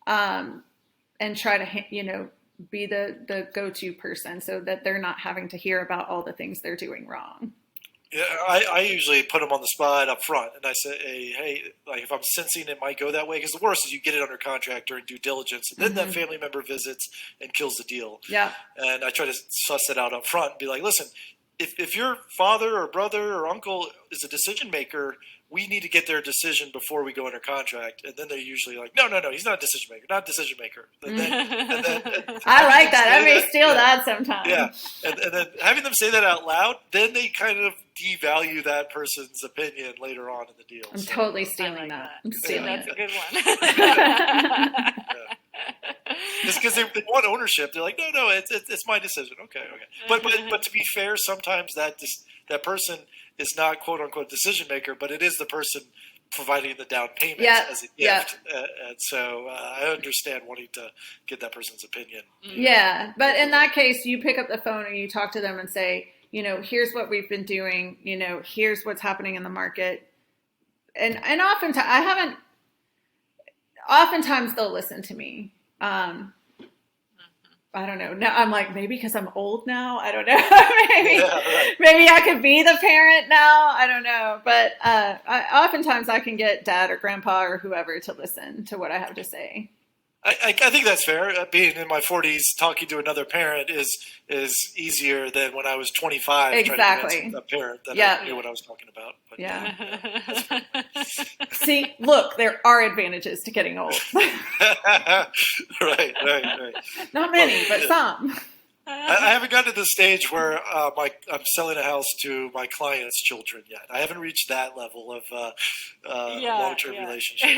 and try to, be the go-to person so that they're not having to hear about all the things they're doing wrong. Yeah, I usually put them on the spot up front, and I say, hey, like if I'm sensing it might go that way, because the worst is you get it under contract during due diligence, and then that family member visits and kills the deal. Yeah. And I try to suss it out up front and be like, listen, if your father or brother or uncle is a decision maker, we need to get their decision before we go under contract. And then they're usually like, no, he's not a decision maker, not a decision maker. And then I like that. I may steal that sometimes. Yeah. And then having them say that out loud, then they kind of devalue that person's opinion later on in the deal. I'm totally stealing that. I'm stealing That's a good one. Just because they want ownership, they're like, no, it's my decision. Okay. But to be fair, sometimes that person is not quote unquote decision maker, but it is the person providing the down payment as a gift. And so I understand wanting to get that person's opinion. Yeah, but in that case, you pick up the phone and you talk to them and say, here's what we've been doing. Here's what's happening in the market. And oftentimes they'll listen to me. I don't know. Now I'm like, maybe because I'm old now. I don't know. Maybe I could be the parent now. I don't know. But oftentimes I can get dad or grandpa or whoever to listen to what I have to say. I think that's fair. Being in my 40s, talking to another parent is easier than when I was 25. Exactly. Trying to convince a parent that I knew what I was talking about. But, See, look, there are advantages to getting old. Right. Not many, but some. I haven't gotten to the stage where I'm selling a house to my clients' children yet. I haven't reached that level of long-term relationship.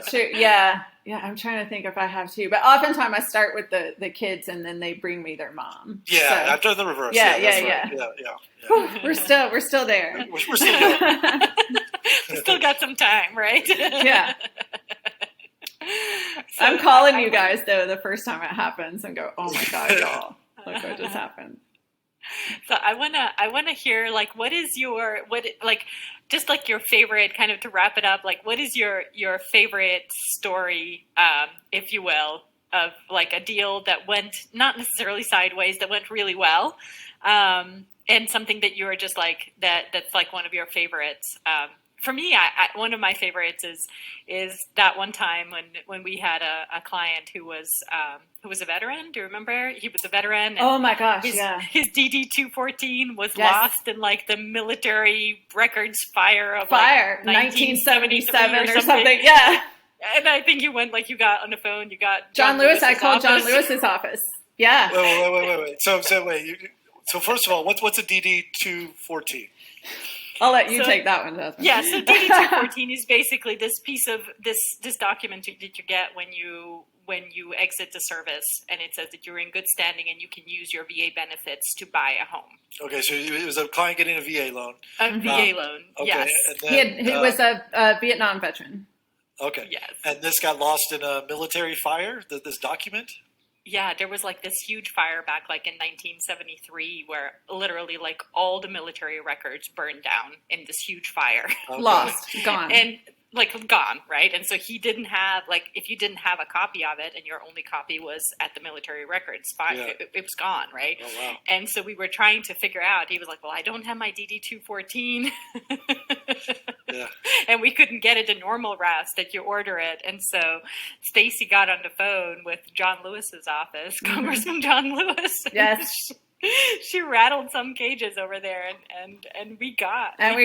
Sure. Yeah. I'm trying to think if I have to, but oftentimes I start with the kids and then they bring me their mom. Yeah, so, I've done the reverse. Yeah. Whew, we're still there. We're still there. We still got some time, right? Yeah. So I'm calling you guys though the first time it happens and go, oh my God, y'all, look what just happened. So I wanna hear like just like your favorite, kind of to wrap it up, like what is your favorite story, if you will, of like a deal that went not necessarily sideways, that went really well, and something that you're just like that's like one of your favorites. For me, one of my favorites is that one time when we had a client who was a veteran. Do you remember? He was a veteran. And oh my gosh, his DD 214 was lost in like the military records fire of 1977 or something. Yeah. And I think you got on the phone. You got John Lewis. I called John Lewis's office. Yeah. Wait. So first of all, what's a DD 214? I'll let you take that one, Jasmine. Yeah, so DD 214 is basically this piece of this document that you get when you exit the service, and it says that you're in good standing and you can use your VA benefits to buy a home. Okay, so it was a client getting a VA loan. A VA loan, okay, yes. And then, he was a Vietnam veteran. Okay. Yes. And this got lost in a military fire, this document? Yeah, there was like this huge fire back like in 1973 where literally like all the military records burned down in this huge fire. Okay. Lost, gone. And like gone, right? And so he didn't have, like, if you didn't have a copy of it and your only copy was at the military records, it was gone, right? Oh, wow. And so we were trying to figure out, he was like, well, I don't have my DD-214. Yeah. And we couldn't get it the normal routes that you order it. And so Stacy got on the phone with John Lewis's office, Congressman John Lewis. Yes. She rattled some cages over there and we got it.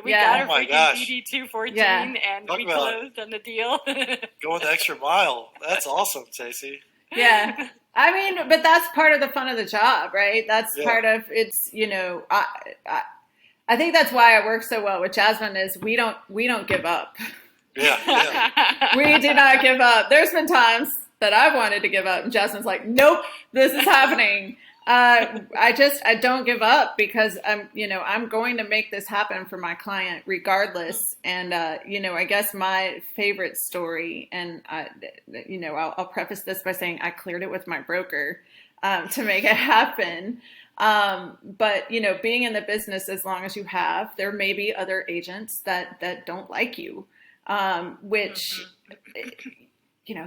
We got a my freaking gosh. DD-214 and Talk we about closed on the deal. going the extra mile. That's awesome, Stacy. Yeah. I mean, but that's part of the fun of the job, right? That's part of it's, I think that's why I work so well with Jasmine is we don't give up. Yeah. We do not give up. There's been times that I've wanted to give up and Jasmine's like, nope, this is happening. I don't give up because I'm going to make this happen for my client regardless. And, I guess my favorite story, and, I'll preface this by saying I cleared it with my broker, to make it happen. But, being in the business as long as you have, there may be other agents that don't like you, which,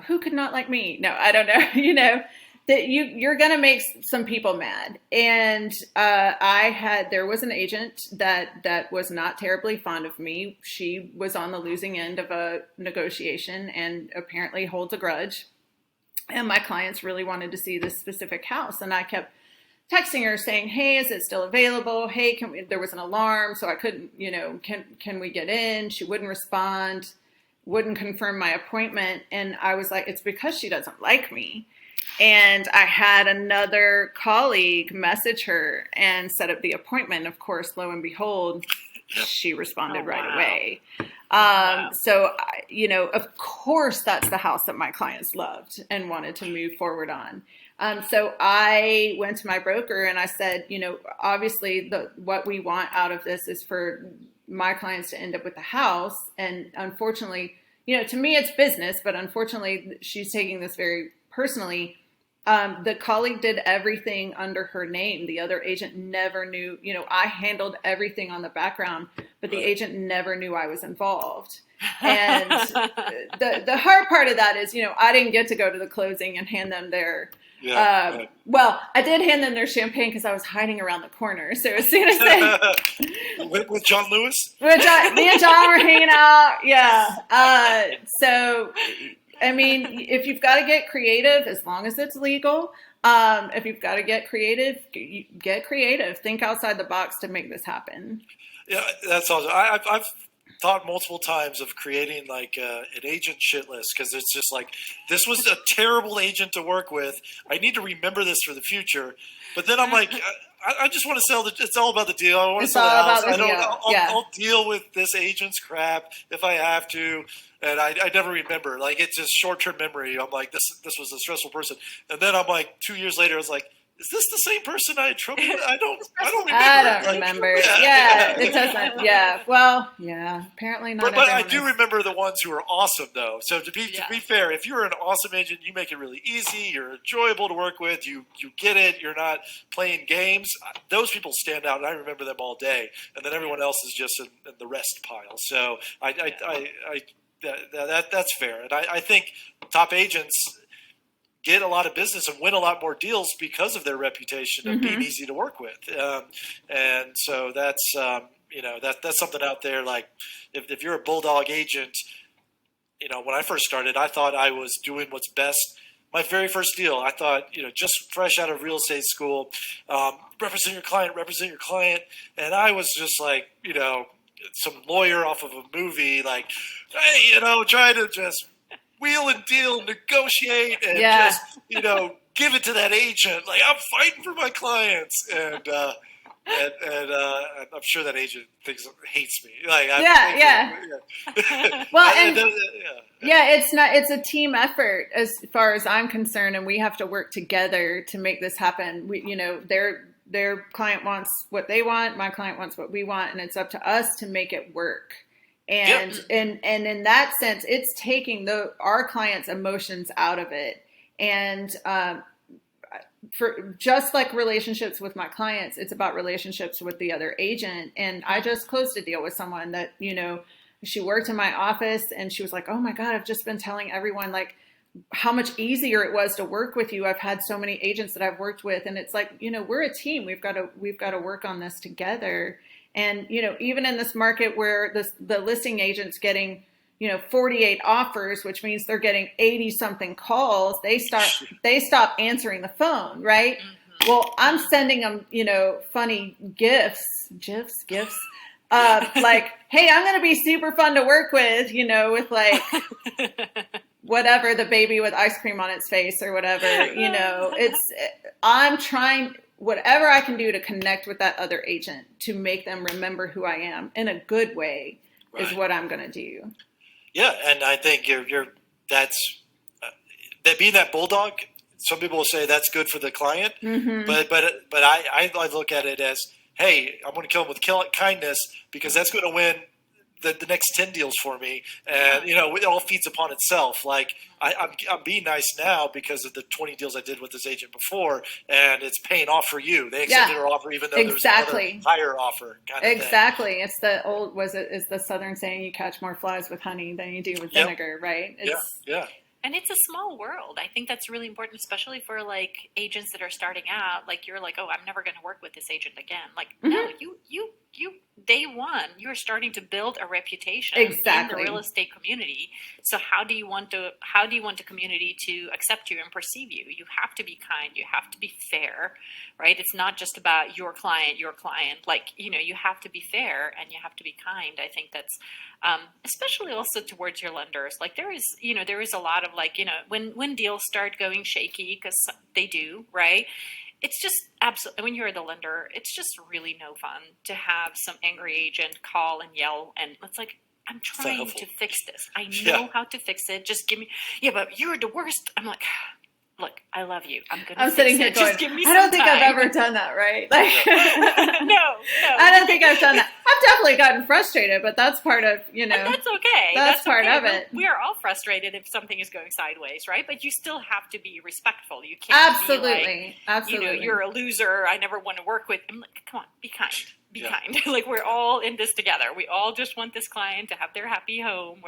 who could not like me? No, I don't know, that you're going to make some people mad. And there was an agent that was not terribly fond of me. She was on the losing end of a negotiation and apparently holds a grudge. And my clients really wanted to see this specific house. And I kept texting her saying, hey, is it still available? Hey, there was an alarm, so I couldn't, can we get in? She wouldn't respond, wouldn't confirm my appointment. And I was like, it's because she doesn't like me. And I had another colleague message her and set up the appointment. Of course, lo and behold, she responded right away. So, of course, that's the house that my clients loved and wanted to move forward on. So I went to my broker and I said, obviously what we want out of this is for my clients to end up with the house. And unfortunately, to me, it's business, but unfortunately, she's taking this very personally. The colleague did everything under her name. The other agent never knew, I handled everything on the background, but the agent never knew I was involved. And the hard part of that is, I didn't get to go to the closing and hand them their, well, I did hand them their champagne because I was hiding around the corner. So as soon as they... with John Lewis? Me and John were hanging out. Yeah. So... I mean, if you've got to get creative, as long as it's legal, if you've got to get creative, get creative. Think outside the box to make this happen. Yeah, that's awesome. I've thought multiple times of creating like an agent shit list, because it's just like, this was a terrible agent to work with. I need to remember this for the future. But then I'm like, I just want to sell it's all about the deal. I want to sell the house. I'll deal with this agent's crap if I have to. And I never remember. Like, it's just short-term memory. I'm like, this was a stressful person. And then I'm like, 2 years later, I was like, is this the same person I had trouble with? I don't remember. I don't remember. Yeah, it doesn't. Yeah. Well, yeah. Apparently not. But I do remember the ones who are awesome, though. So to be fair, if you're an awesome agent, you make it really easy. You're enjoyable to work with. You get it. You're not playing games. Those people stand out, and I remember them all day. And then everyone else is just in the rest pile. So that's fair. And I think top agents get a lot of business and win a lot more deals because of their reputation of being easy to work with. And so that's, that's something out there. Like if you're a bulldog agent, when I first started, I thought I was doing what's best. My very first deal, I thought, just fresh out of real estate school, represent your client. And I was just like, some lawyer off of a movie, like, hey, trying to just wheel and deal, negotiate, and just, give it to that agent. Like, I'm fighting for my clients. And I'm sure that agent hates me. Like, Well, it's a team effort as far as I'm concerned, and we have to work together to make this happen. Their client wants what they want, my client wants what we want, and it's up to us to make it work. And in that sense, it's taking our clients' emotions out of it. And for just like relationships with my clients, it's about relationships with the other agent. And I just closed a deal with someone that, she worked in my office, and she was like, oh my God, I've just been telling everyone like how much easier it was to work with you. I've had so many agents that I've worked with, and it's like, we're a team. We've got to work on this together. And, even in this market where the listing agent's getting, 48 offers, which means they're getting 80 something calls, they stop answering the phone. Right. Mm-hmm. Well, I'm sending them, funny gifts, like, hey, I'm going to be super fun to work with, with like whatever, the baby with ice cream on its face or whatever, I'm trying whatever I can do to connect with that other agent to make them remember who I am in a good way is what I'm going to do. Yeah. And I think that being that bulldog, some people will say that's good for the client, but I look at it as, hey, I'm going to kill him with kindness, because that's going to win the next 10 deals for me. And, it all feeds upon itself. Like I'm being nice now because of the 20 deals I did with this agent before, and it's paying off for you. They accepted our offer, even though there was another higher offer. Exactly. Thing. It's the old, is the Southern saying, you catch more flies with honey than you do with vinegar, right? Yeah. And it's a small world. I think that's really important, especially for like agents that are starting out. Like you're like, oh, I'm never going to work with this agent again. Like, no, you day one, you're starting to build a reputation in the real estate community. So how do you want the community to accept you and perceive you? You have to be kind. You have to be fair, right? It's not just about your client. Like, you have to be fair and you have to be kind. I think that's, especially also towards your lenders. Like there is a lot of like, when deals start going shaky, because they do, right? It's just absolutely, when you're the lender, it's just really no fun to have some angry agent call and yell. And it's like, I'm trying to fix this. I know how to fix it. Just give me, but you're the worst. I'm like, look, I love you. I'm sitting here going, just give me some I don't think I've ever done that, right? Like, no. I don't think I've done that. I've definitely gotten frustrated, but that's part of, And that's okay. That's part of it. We are all frustrated if something is going sideways, right? But you still have to be respectful. You can't be like, absolutely. You're a loser. I never want to work with. I'm like, come on, be kind. Be kind. Like we're all in this together. We all just want this client to have their happy home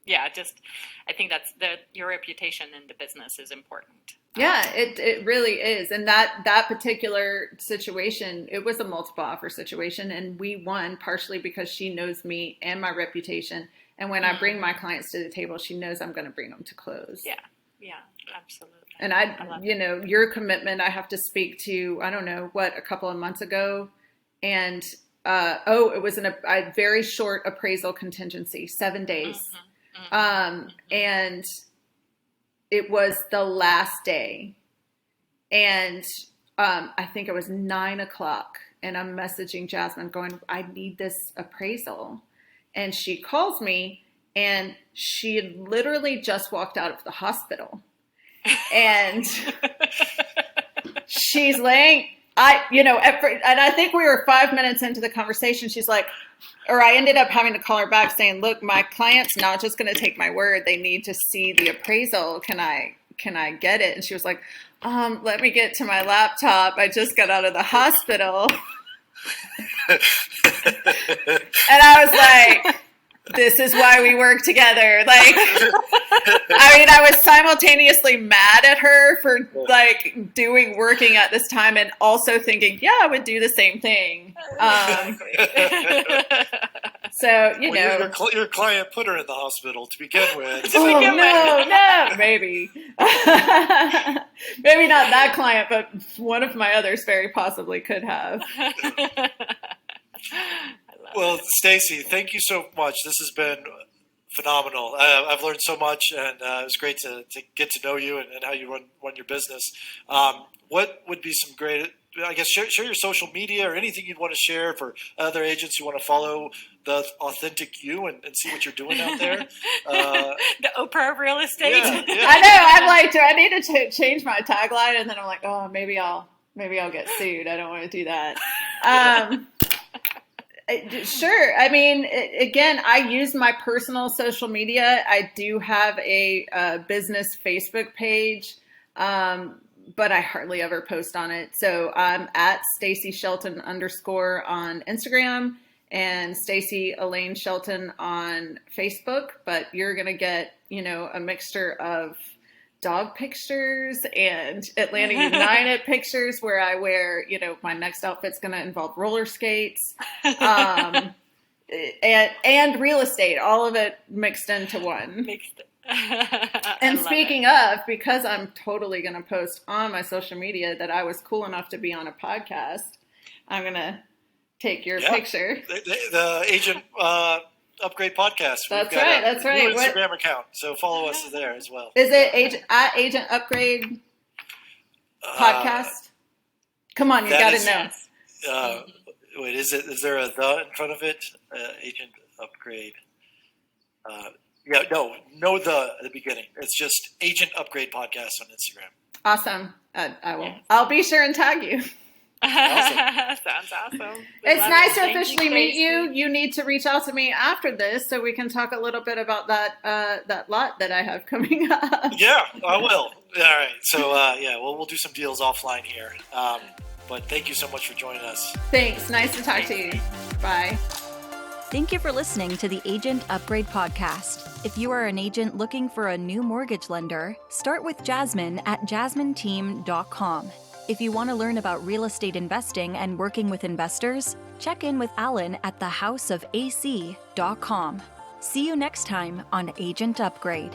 I think that's your reputation in the business is important. Yeah, it really is. And that particular situation, it was a multiple offer situation, and we won partially because she knows me and my reputation. And when I bring my clients to the table, she knows I'm going to bring them to close. Yeah, absolutely. And your commitment, I have to speak to, I don't know, a couple of months ago. And it was a very short appraisal contingency, 7 days. And it was the last day. And I think it was 9:00. And I'm messaging Jasmine going, I need this appraisal. And she calls me, and she had literally just walked out of the hospital. And she's laying, and I think we were 5 minutes into the conversation. She's like, or I ended up having to call her back saying, look, my client's not just going to take my word. They need to see the appraisal. Can I get it? And she was like, let me get to my laptop. I just got out of the hospital. And I was like, this is why we work together. Like, I was simultaneously mad at her for working at this time and also thinking, yeah, I would do the same thing. So, your client put her in the hospital to begin with. No, maybe. Maybe not that client, but one of my others very possibly could have. Well, Stacy, thank you so much. This has been phenomenal. I've learned so much, and it was great to get to know you and how you run your business. What would be some great, I guess, share your social media or anything you'd want to share for other agents who want to follow the authentic you and see what you're doing out there? The Oprah of real estate. Yeah. I know. I'd like to. I need to change my tagline, and then I'm like, oh, maybe I'll get sued. I don't want to do that. Sure. I mean, again, I use my personal social media. I do have a business Facebook page, but I hardly ever post on it. So I'm at Stacy Shelton _ on Instagram and Stacy Elaine Shelton on Facebook. But you're going to get, a mixture of dog pictures and Atlanta United pictures where I wear, my next outfit's going to involve roller skates, and real estate, all of it mixed into one. And speaking of, because I'm totally going to post on my social media that I was cool enough to be on a podcast, I'm going to take your picture. The Agent Upgrade Podcast. That's right. That's right. New Instagram account, so follow us there as well. Is it Agent Upgrade Podcast? Come on, you got to know. Wait, is there a the in front of it? Agent Upgrade. No the at the beginning. It's just Agent Upgrade Podcast on Instagram. Awesome. I will. I'll be sure and tag you. Awesome. Sounds awesome. It's nice to officially meet you. You need to reach out to me after this so we can talk a little bit about that lot that I have coming up. Yeah, I will. All right. So we'll do some deals offline here. But thank you so much for joining us. Thanks. Nice to talk to you. Bye. Thank you for listening to the Agent Upgrade Podcast. If you are an agent looking for a new mortgage lender, start with Jasmine at jasmineteam.com. If you want to learn about real estate investing and working with investors, check in with Alan at thehouseofac.com. See you next time on Agent Upgrade.